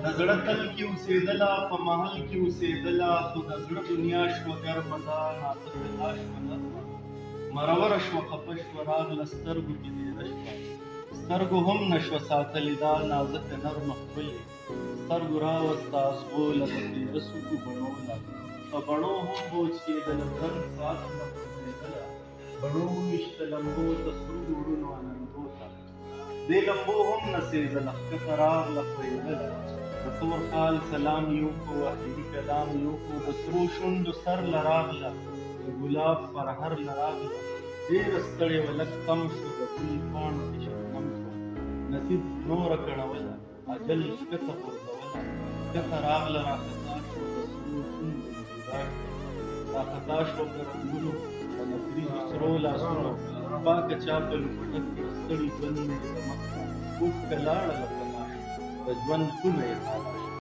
د زړه تل کې اوسېدله په محل کې اوسېدله خو د زړه دنیا شوه ګرمه ده نازکه شوه نرمه مروره شوه خفه شوه راغله سترګو کې تېره شوه سترګو هم نشوه ساتلې دا نازکه نرمه ښکلې سترګو راوسته ازغوله د تېره سوکو بڼو له په بڼو هم بوج کېدله زنګ ساعت نه پرځېدله بڼو وویشته لمبو ته سرو وړونو اننګو ته دې لمبو هم نڅېدله ښکته راغله ښویېدله د تور خال سلام یو کو اخري کلام یو کو د سرو شونډو سر له راغله د ګلاب پرهر له راغله ډېره ستړې وه لږ کم شو د ګل پاڼو کې شبنم شوه نصیب نوره کڼوله اجل ښکته غورځوله ښکته راغله راخطا شوه د سرو شونډو جدا شوه راخطا شوه په رنګونو په نکریزو سرو لاسونو پاکه چاپه لوپټک کړه ستړي ژوند مې د مخ اوښکه لاړه له پناه د ژوند خونه یې حاله